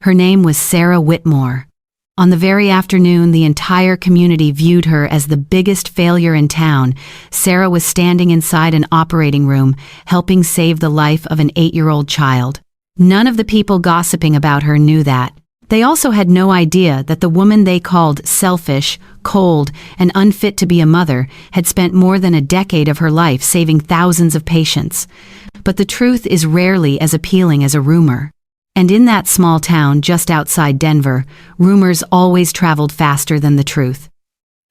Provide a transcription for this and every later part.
Her name was Sarah Whitmore. On the very afternoon the entire community viewed her as the biggest failure in town, Sarah was standing inside an operating room, helping save the life of an 8-year-old child. None of the people gossiping about her knew that. They also had no idea that the woman they called selfish, cold, and unfit to be a mother had spent more than a decade of her life saving thousands of patients. But the truth is rarely as appealing as a rumor. And in that small town just outside Denver, rumors always traveled faster than the truth.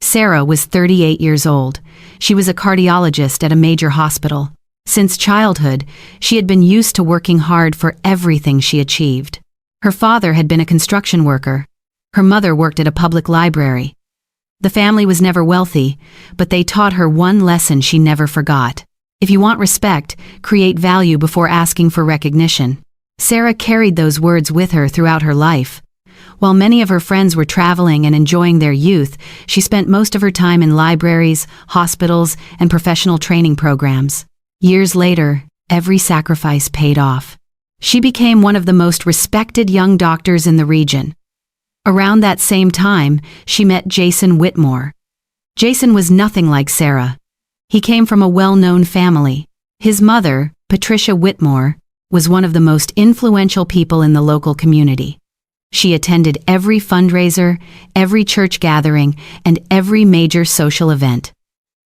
Sarah was 38 years old. She was a cardiologist at a major hospital. Since childhood, she had been used to working hard for everything she achieved. Her father had been a construction worker. Her mother worked at a public library. The family was never wealthy, but they taught her one lesson she never forgot. If you want respect, create value before asking for recognition. Sarah carried those words with her throughout her life. While many of her friends were traveling and enjoying their youth, she spent most of her time in libraries, hospitals, and professional training programs. Years later, every sacrifice paid off. She became one of the most respected young doctors in the region. Around that same time, she met Jason Whitmore. Jason was nothing like Sarah. He came from a well-known family. His mother, Patricia Whitmore, was one of the most influential people in the local community. She attended every fundraiser, every church gathering, and every major social event.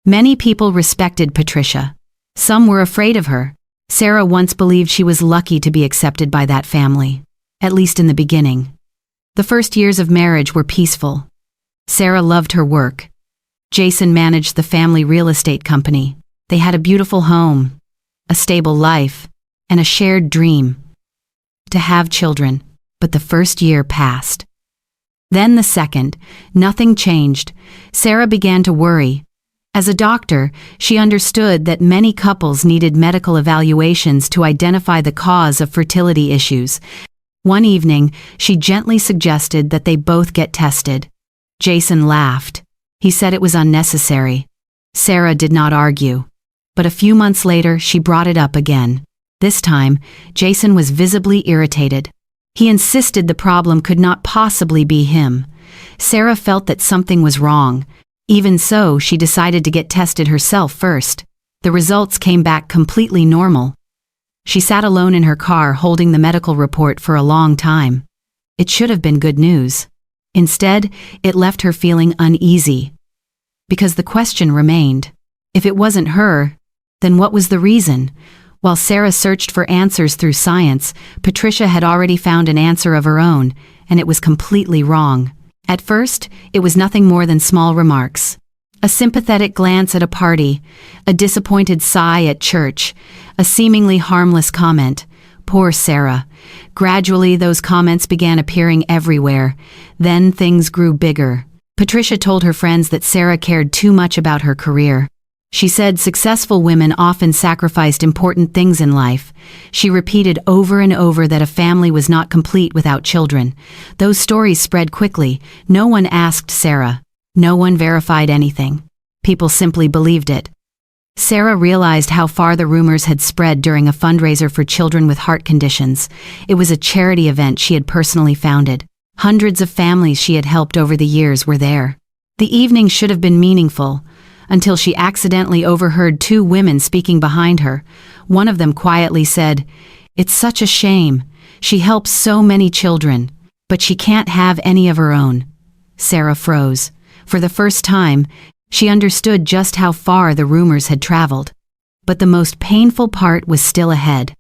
Many people respected Patricia. Some were afraid of her. Sarah once believed she was lucky to be accepted by that family, at least in the beginning. The first years of marriage were peaceful. Sarah loved her work. Jason managed the family real estate company. They had a beautiful home, a stable life, and a shared dream: to have children. But the first year passed. Then the second. Nothing changed. Sarah began to worry. As a doctor, she understood that many couples needed medical evaluations to identify the cause of fertility issues. One evening, she gently suggested that they both get tested. Jason laughed. He said it was unnecessary. Sarah did not argue. But a few months later, she brought it up again. This time, Jason was visibly irritated. He insisted the problem could not possibly be him. Sarah felt that something was wrong. Even so, she decided to get tested herself first. The results came back completely normal. She sat alone in her car holding the medical report for a long time. It should have been good news. Instead, it left her feeling uneasy. Because the question remained. If it wasn't her, then what was the reason? While Sarah searched for answers through science, Patricia had already found an answer of her own, and it was completely wrong. At first, it was nothing more than small remarks. A sympathetic glance at a party, a disappointed sigh at church, a seemingly harmless comment. Poor Sarah. Gradually, those comments began appearing everywhere. Then things grew bigger. Patricia told her friends that Sarah cared too much about her career. She said successful women often sacrificed important things in life. She repeated over and over that a family was not complete without children. Those stories spread quickly. No one asked Sarah. No one verified anything. People simply believed it. Sarah realized how far the rumors had spread during a fundraiser for children with heart conditions. It was a charity event she had personally founded. Hundreds of families she had helped over the years were there. The evening should have been meaningful, until she accidentally overheard two women speaking behind her. One of them quietly said, "It's such a shame. She helps so many children, but she can't have any of her own." Sarah froze. For the first time, she understood just how far the rumors had traveled. But the most painful part was still ahead.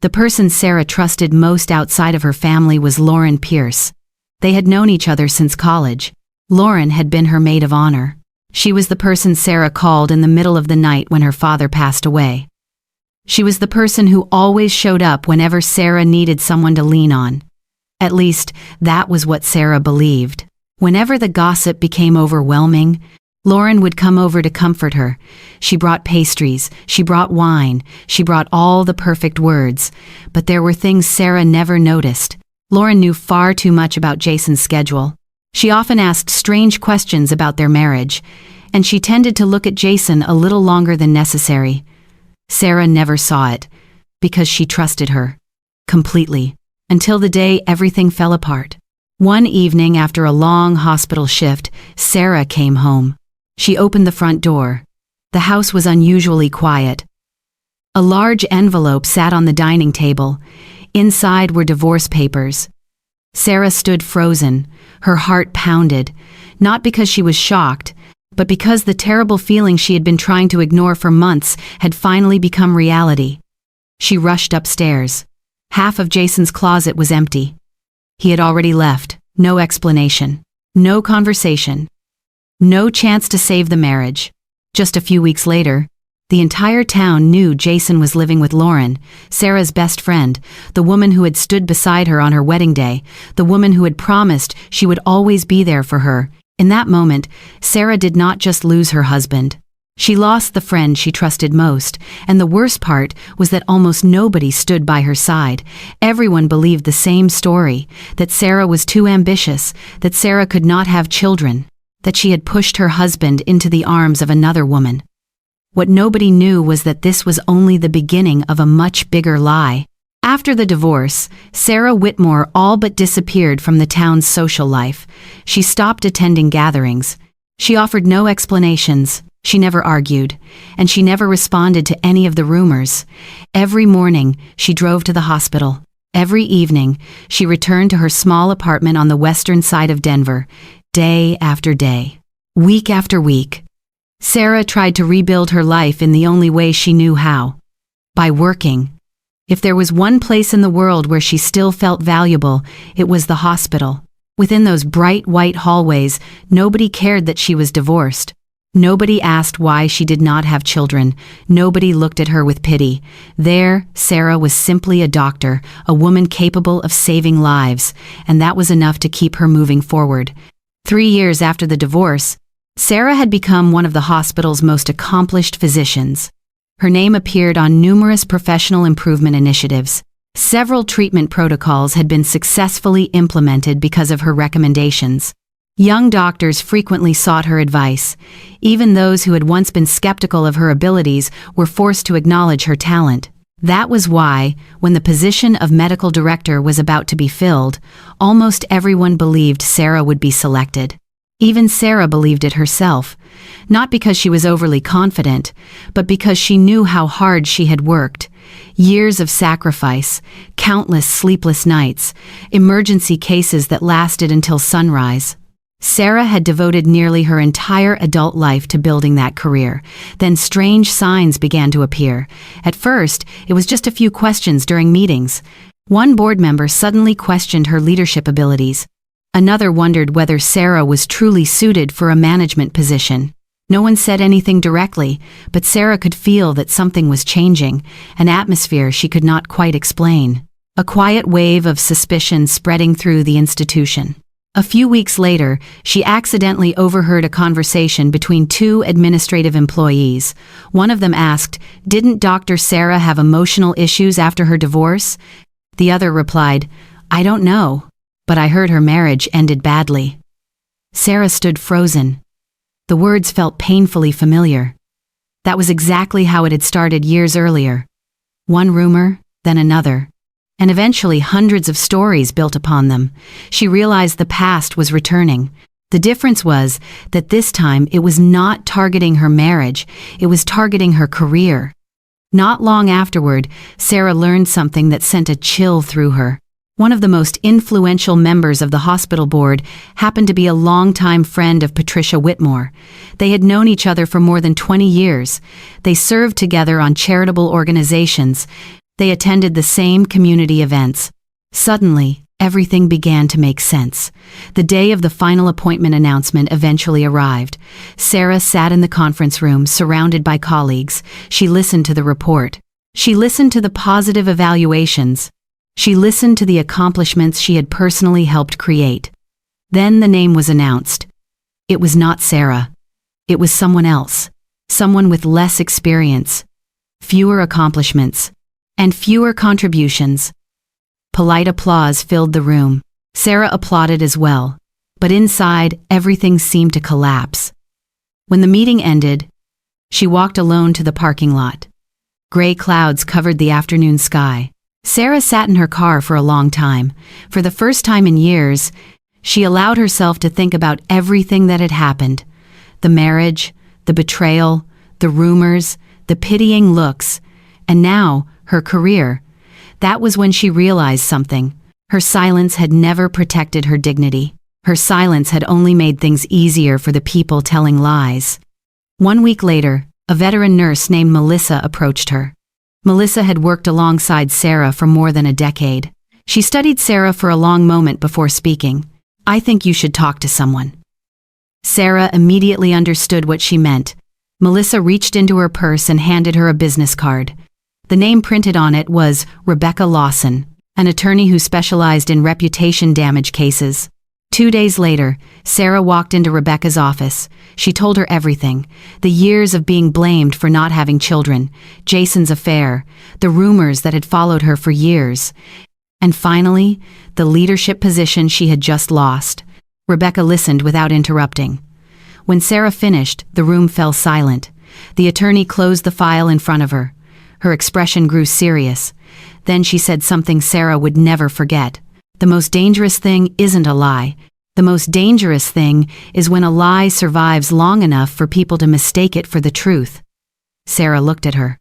The person Sarah trusted most outside of her family was Lauren Pierce. They had known each other since college. Lauren had been her maid of honor. She was the person Sarah called in the middle of the night when her father passed away. She was the person who always showed up whenever Sarah needed someone to lean on. At least, that was what Sarah believed. Whenever the gossip became overwhelming, Lauren would come over to comfort her. She brought pastries, she brought wine, she brought all the perfect words. But there were things Sarah never noticed. Lauren knew far too much about Jason's schedule. She often asked strange questions about their marriage, and she tended to look at Jason a little longer than necessary. Sarah never saw it, because she trusted her completely. until the day everything fell apart. One evening after a long hospital shift, Sarah came home. She opened the front door. The house was unusually quiet. A large envelope sat on the dining table. Inside were divorce papers. Sarah stood frozen, her heart pounded, not because she was shocked, but because the terrible feeling she had been trying to ignore for months had finally become reality. She rushed upstairs. Half of Jason's closet was empty. He had already left. No explanation. No conversation. No chance to save the marriage. Just a few weeks later, the entire town knew Jason was living with Lauren, Sarah's best friend, the woman who had stood beside her on her wedding day, the woman who had promised she would always be there for her. In that moment, Sarah did not just lose her husband. She lost the friend she trusted most, and the worst part was that almost nobody stood by her side. Everyone believed the same story, that Sarah was too ambitious, that Sarah could not have children, that she had pushed her husband into the arms of another woman. What nobody knew was that this was only the beginning of a much bigger lie. After the divorce, Sarah Whitmore all but disappeared from the town's social life. She stopped attending gatherings. She offered no explanations. She never argued, and she never responded to any of the rumors. Every morning, she drove to the hospital. Every evening, she returned to her small apartment on the western side of Denver, day after day, week after week. Sarah tried to rebuild her life in the only way she knew how: by working. If there was one place in the world where she still felt valuable, it was the hospital. Within those bright white hallways, nobody cared that she was divorced. Nobody asked why she did not have children. Nobody looked at her with pity. There, Sarah was simply a doctor, a woman capable of saving lives, and that was enough to keep her moving forward. 3 years after the divorce, Sarah had become one of the hospital's most accomplished physicians. Her name appeared on numerous professional improvement initiatives. Several treatment protocols had been successfully implemented because of her recommendations. Young doctors frequently sought her advice. Even those who had once been skeptical of her abilities were forced to acknowledge her talent. That was why, when the position of medical director was about to be filled, almost everyone believed Sarah would be selected. Even Sarah believed it herself, not because she was overly confident, but because she knew how hard she had worked. Years of sacrifice, countless sleepless nights, emergency cases that lasted until sunrise. Sarah had devoted nearly her entire adult life to building that career. Then strange signs began to appear. At first, it was just a few questions during meetings. One board member suddenly questioned her leadership abilities. Another wondered whether Sarah was truly suited for a management position. No one said anything directly, but Sarah could feel that something was changing, an atmosphere she could not quite explain. A quiet wave of suspicion spreading through the institution. A few weeks later, she accidentally overheard a conversation between two administrative employees. One of them asked, "Didn't Dr. Sarah have emotional issues after her divorce?" The other replied, "I don't know, but I heard her marriage ended badly." Sarah stood frozen. The words felt painfully familiar. That was exactly how it had started years earlier. One rumor, then another, and eventually hundreds of stories built upon them. She realized the past was returning. The difference was that this time it was not targeting her marriage, it was targeting her career. Not long afterward, Sarah learned something that sent a chill through her. One of the most influential members of the hospital board happened to be a longtime friend of Patricia Whitmore. They had known each other for more than 20 years. They served together on charitable organizations. They attended the same community events. Suddenly, everything began to make sense. The day of the final appointment announcement eventually arrived. Sarah sat in the conference room, surrounded by colleagues. She listened to the report. She listened to the positive evaluations. She listened to the accomplishments she had personally helped create. Then the name was announced. It was not Sarah. It was someone else. Someone with less experience, fewer accomplishments, and fewer contributions. Polite applause filled the room. Sarah applauded as well, but inside, everything seemed to collapse. When the meeting ended, she walked alone to the parking lot. Gray clouds covered the afternoon sky. Sarah sat in her car for a long time. For the first time in years, she allowed herself to think about everything that had happened. The marriage, the betrayal, the rumors, the pitying looks, and now, her career. That was when she realized something. Her silence had never protected her dignity. Her silence had only made things easier for the people telling lies. 1 week later, a veteran nurse named Melissa approached her. Melissa had worked alongside Sarah for more than a decade. She studied Sarah for a long moment before speaking. "I think you should talk to someone." Sarah immediately understood what she meant. Melissa reached into her purse and handed her a business card. The name printed on it was Rebecca Lawson, an attorney who specialized in reputation damage cases. 2 days later, Sarah walked into Rebecca's office. She told her everything: the years of being blamed for not having children, Jason's affair, the rumors that had followed her for years, and finally, the leadership position she had just lost. Rebecca listened without interrupting. When Sarah finished, the room fell silent. The attorney closed the file in front of her. Her expression grew serious. Then she said something Sarah would never forget. "The most dangerous thing isn't a lie. The most dangerous thing is when a lie survives long enough for people to mistake it for the truth." Sarah looked at her.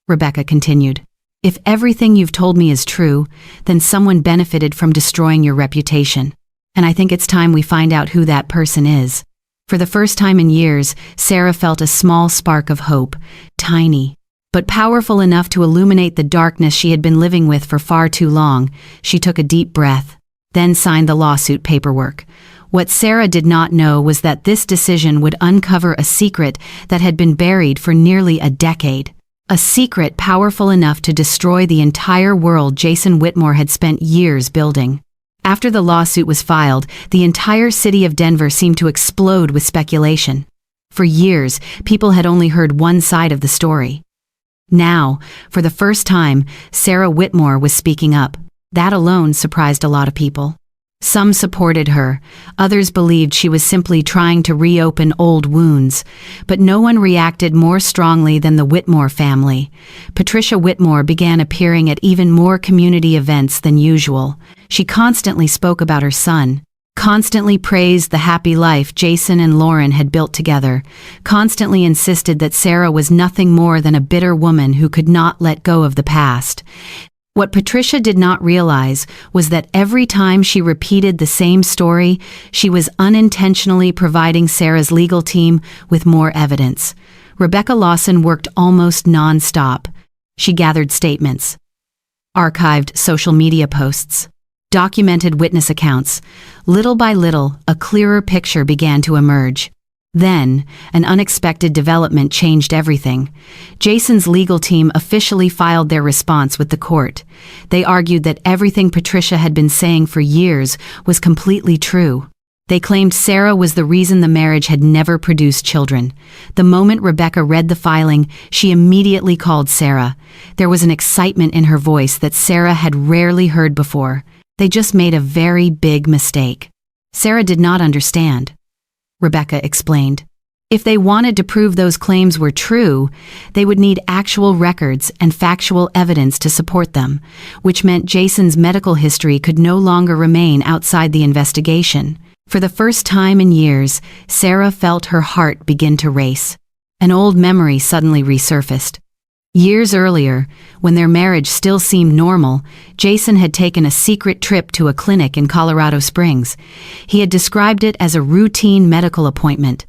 Rebecca continued, "If everything you've told me is true, then someone benefited from destroying your reputation. And I think it's time we find out who that person is." For the first time in years, Sarah felt a small spark of hope, tiny, but powerful enough to illuminate the darkness she had been living with for far too long. She took a deep breath, then signed the lawsuit paperwork. What Sarah did not know was that this decision would uncover a secret that had been buried for nearly a decade. A secret powerful enough to destroy the entire world Jason Whitmore had spent years building. After the lawsuit was filed, the entire city of Denver seemed to explode with speculation. For years, people had only heard one side of the story. Now, for the first time, Sarah Whitmore was speaking up. That alone surprised a lot of people. Some supported her, others believed she was simply trying to reopen old wounds, but no one reacted more strongly than the Whitmore family. Patricia Whitmore began appearing at even more community events than usual. She constantly spoke about her son, constantly praised the happy life Jason and Lauren had built together, constantly insisted that Sarah was nothing more than a bitter woman who could not let go of the past. What Patricia did not realize was that every time she repeated the same story, she was unintentionally providing Sarah's legal team with more evidence. Rebecca Lawson worked almost non-stop. She gathered statements, archived social media posts, documented witness accounts. Little by little, a clearer picture began to emerge. Then, an unexpected development changed everything. Jason's legal team officially filed their response with the court. They argued that everything Patricia had been saying for years was completely true. They claimed Sarah was the reason the marriage had never produced children. The moment Rebecca read the filing, she immediately called Sarah. There was an excitement in her voice that Sarah had rarely heard before. They just made a very big mistake. Sarah did not understand. Rebecca explained. If they wanted to prove those claims were true, they would need actual records and factual evidence to support them, which meant Jason's medical history could no longer remain outside the investigation. For the first time in years, Sarah felt her heart begin to race. An old memory suddenly resurfaced. Years earlier, when their marriage still seemed normal, Jason had taken a secret trip to a clinic in Colorado Springs. He had described it as a routine medical appointment.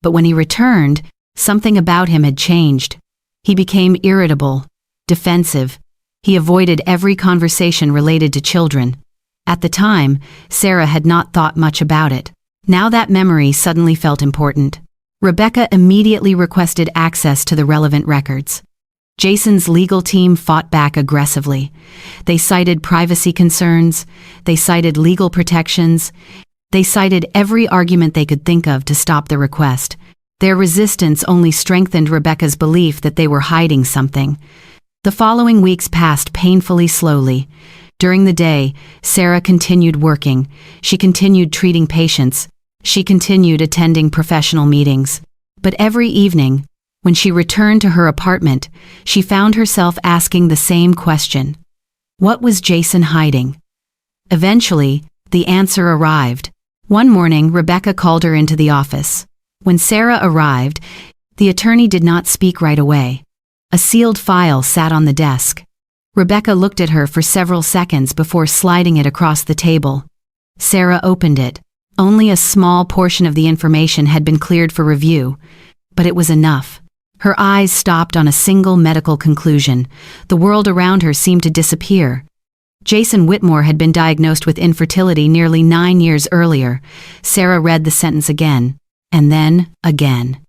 But when he returned, something about him had changed. He became irritable, defensive. He avoided every conversation related to children. At the time, Sarah had not thought much about it. Now that memory suddenly felt important. Rebecca immediately requested access to the relevant records. Jason's legal team fought back aggressively. They cited privacy concerns, they cited legal protections, they cited every argument they could think of to stop the request. Their resistance only strengthened Rebecca's belief that they were hiding something. The following weeks passed painfully slowly. During the day, Sarah continued working. She continued treating patients. She continued attending professional meetings. But every evening, when she returned to her apartment, she found herself asking the same question. What was Jason hiding? Eventually, the answer arrived. One morning, Rebecca called her into the office. When Sarah arrived, the attorney did not speak right away. A sealed file sat on the desk. Rebecca looked at her for several seconds before sliding it across the table. Sarah opened it. Only a small portion of the information had been cleared for review, but it was enough. Her eyes stopped on a single medical conclusion. The world around her seemed to disappear. Jason Whitmore had been diagnosed with infertility nearly 9 years earlier. Sarah read the sentence again, and then again.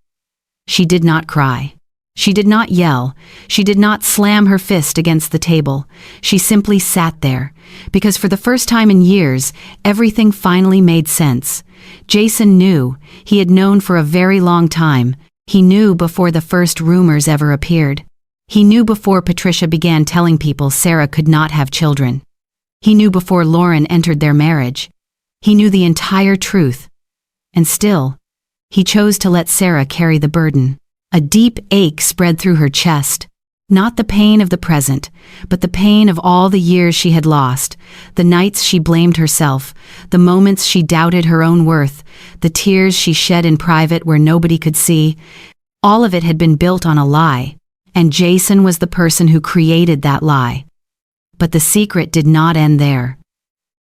She did not cry. She did not yell. She did not slam her fist against the table. She simply sat there, because for the first time in years, everything finally made sense. Jason knew. He had known for a very long time. He knew before the first rumors ever appeared. He knew before Patricia began telling people Sarah could not have children. He knew before Lawson entered their marriage. He knew the entire truth. And still, he chose to let Sarah carry the burden. A deep ache spread through her chest. Not the pain of the present, but the pain of all the years she had lost, the nights she blamed herself, the moments she doubted her own worth, the tears she shed in private where nobody could see. All of it had been built on a lie, and Jason was the person who created that lie. But the secret did not end there.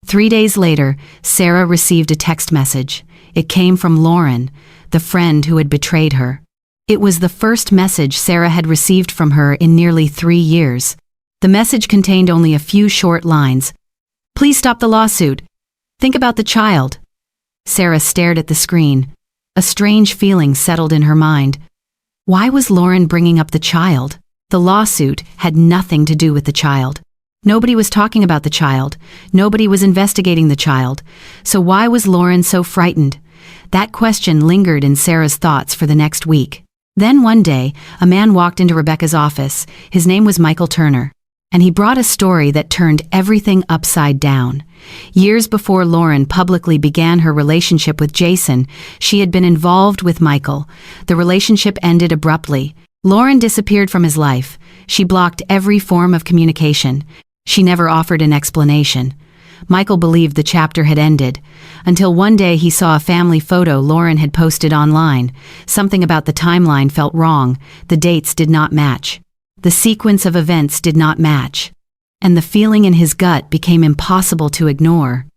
3 days later, Sarah received a text message. It came from Lawson, the friend who had betrayed her. It was the first message Sarah had received from her in nearly 3 years. The message contained only a few short lines. "Please stop the lawsuit. Think about the child." Sarah stared at the screen. A strange feeling settled in her mind. Why was Lawson bringing up the child? The lawsuit had nothing to do with the child. Nobody was talking about the child. Nobody was investigating the child. So why was Lawson so frightened? That question lingered in Sarah's thoughts for the next week. Then one day, a man walked into Rebecca's office. His name was Michael Turner, and he brought a story that turned everything upside down. Years before Lawson publicly began her relationship with Jason, she had been involved with Michael. The relationship ended abruptly. Lawson disappeared from his life. She blocked every form of communication. She never offered an explanation. Michael believed the chapter had ended, until one day he saw a family photo Lawson had posted online. Something about the timeline felt wrong. The dates did not match. The sequence of events did not match. And the feeling in his gut became impossible to ignore.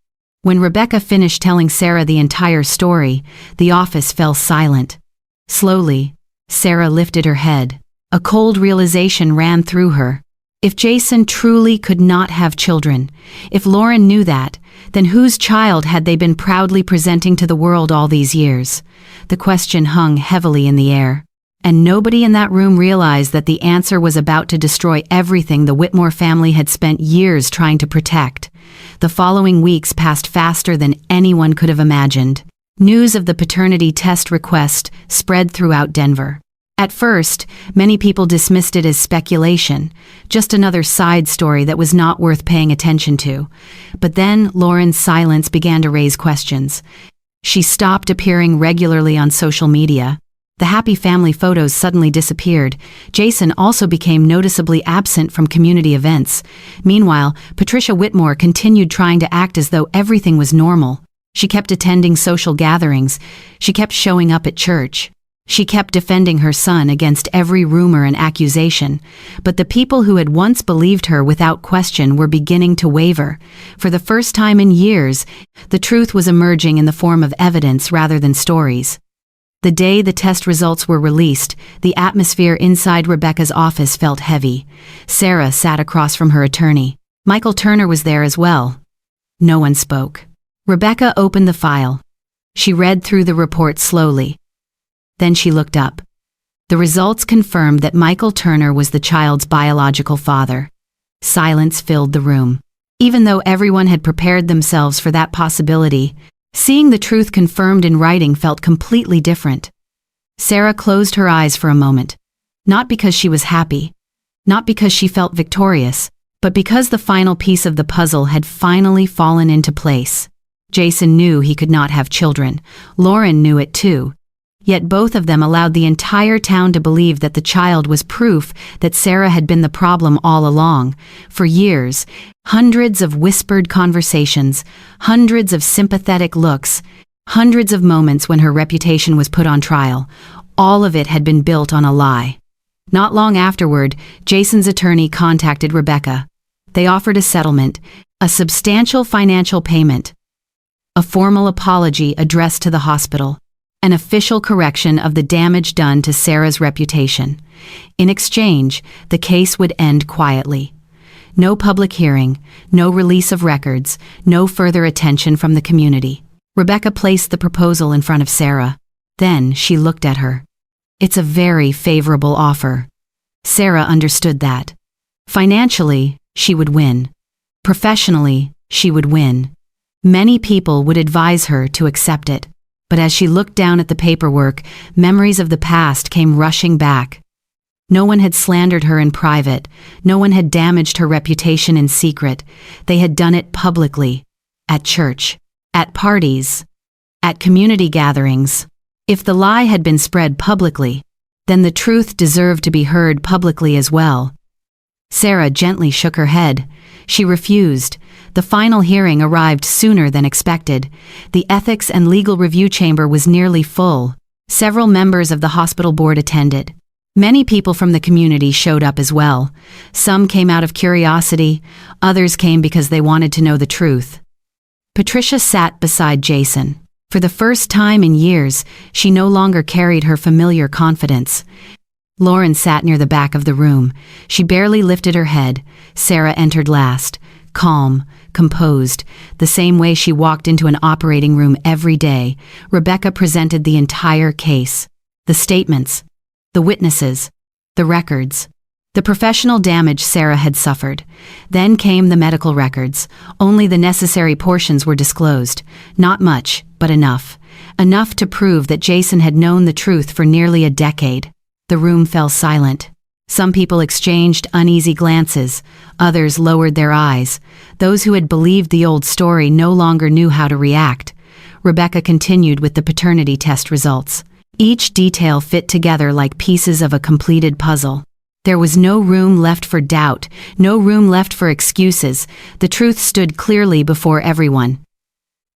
When Rebecca finished telling Sarah the entire story, the office fell silent. Slowly, Sarah lifted her head. A cold realization ran through her. If Jason truly could not have children, if Lawson knew that, then whose child had they been proudly presenting to the world all these years? The question hung heavily in the air. And nobody in that room realized that the answer was about to destroy everything the Whitmore family had spent years trying to protect. The following weeks passed faster than anyone could have imagined. News of the paternity test request spread throughout Denver. At first, many people dismissed it as speculation, just another side story that was not worth paying attention to. But then Lawson's silence began to raise questions. She stopped appearing regularly on social media. The happy family photos suddenly disappeared. Jason also became noticeably absent from community events. Meanwhile, Patricia Whitmore continued trying to act as though everything was normal. She kept attending social gatherings. She kept showing up at church. She kept defending her son against every rumor and accusation, but the people who had once believed her without question were beginning to waver. For the first time in years, the truth was emerging in the form of evidence rather than stories. The day the test results were released, the atmosphere inside Rebecca's office felt heavy. Sarah sat across from her attorney. Michael Turner was there as well. No one spoke. Rebecca opened the file. She read through the report slowly. Then she looked up. The results confirmed that Michael Turner was the child's biological father. Silence filled the room. Even though everyone had prepared themselves for that possibility, seeing the truth confirmed in writing felt completely different. Sarah closed her eyes for a moment. Not because she was happy, not because she felt victorious, but because the final piece of the puzzle had finally fallen into place. Jason knew he could not have children. Lawson knew it too. Yet both of them allowed the entire town to believe that the child was proof that Sarah had been the problem all along. For years, hundreds of whispered conversations, hundreds of sympathetic looks, hundreds of moments when her reputation was put on trial, all of it had been built on a lie. Not long afterward, Jason's attorney contacted Rebecca. They offered a settlement, a substantial financial payment, a formal apology addressed to the hospital, an official correction of the damage done to Sarah's reputation. In exchange, the case would end quietly. No public hearing, no release of records, no further attention from the community. Rebecca placed the proposal in front of Sarah. Then she looked at her. It's a very favorable offer. Sarah understood that. Financially, she would win. Professionally, she would win. Many people would advise her to accept it. But as she looked down at the paperwork, memories of the past came rushing back. No one had slandered her in private. No one had damaged her reputation in secret. They had done it publicly. At church. At parties. At community gatherings. If the lie had been spread publicly, then the truth deserved to be heard publicly as well. Sarah gently shook her head. She refused. The final hearing arrived sooner than expected. The Ethics and Legal Review Chamber was nearly full. Several members of the hospital board attended. Many people from the community showed up as well. Some came out of curiosity, others came because they wanted to know the truth. Patricia sat beside Jason. For the first time in years, she no longer carried her familiar confidence. Lauren sat near the back of the room. She barely lifted her head. Sarah entered last, calm, composed, the same way she walked into an operating room every day. Rebecca presented the entire case. The statements, the witnesses, the records, the professional damage Sarah had suffered. Then came the medical records. Only the necessary portions were disclosed. Not much, but enough. Enough to prove that Jason had known the truth for nearly a decade. The room fell silent. Some people exchanged uneasy glances. Others lowered their eyes. Those who had believed the old story no longer knew how to react. Rebecca continued with the paternity test results. Each detail fit together like pieces of a completed puzzle. There was no room left for doubt, no room left for excuses. The truth stood clearly before everyone.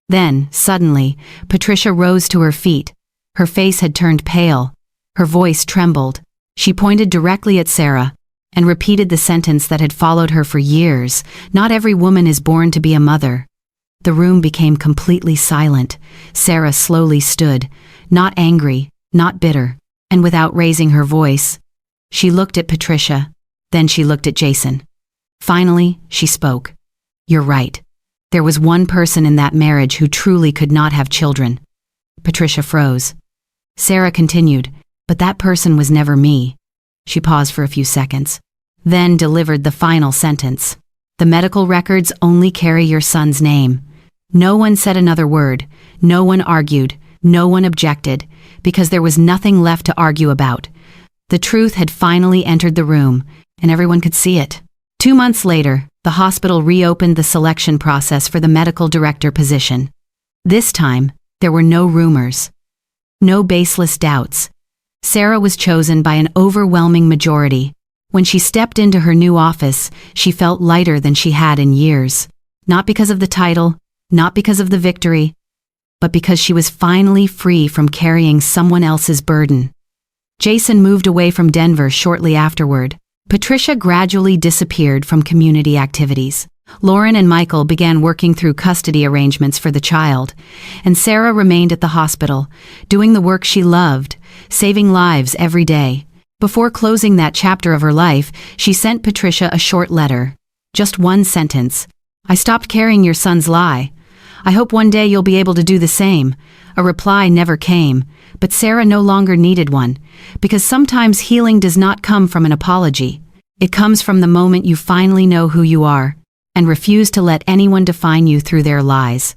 Then, suddenly, Patricia rose to her feet. Her face had turned pale. Her voice trembled. She pointed directly at Sarah and repeated the sentence that had followed her for years. Not every woman is born to be a mother. The room became completely silent. Sarah slowly stood, not angry, not bitter, and without raising her voice. She looked at Patricia, then she looked at Jason. Finally, she spoke. You're right. There was one person in that marriage who truly could not have children. Patricia froze. Sarah continued, but that person was never me. She paused for a few seconds, then delivered the final sentence. The medical records only carry your son's name. No one said another word. No one argued. No one objected, because there was nothing left to argue about. The truth had finally entered the room, and everyone could see it. 2 months later, the hospital reopened the selection process for the medical director position. This time, there were no rumors. No baseless doubts. Sarah was chosen by an overwhelming majority. When she stepped into her new office, she felt lighter than she had in years. Not because of the title, not because of the victory, but because she was finally free from carrying someone else's burden. Jason moved away from Denver shortly afterward. Patricia gradually disappeared from community activities. Lauren and Michael began working through custody arrangements for the child, and Sarah remained at the hospital, doing the work she loved, saving lives every day. Before closing that chapter of her life, she sent Patricia a short letter. Just one sentence. I stopped carrying your son's lie. I hope one day you'll be able to do the same. A reply never came, but Sarah no longer needed one, because sometimes healing does not come from an apology. It comes from the moment you finally know who you are, and refuse to let anyone define you through their lies.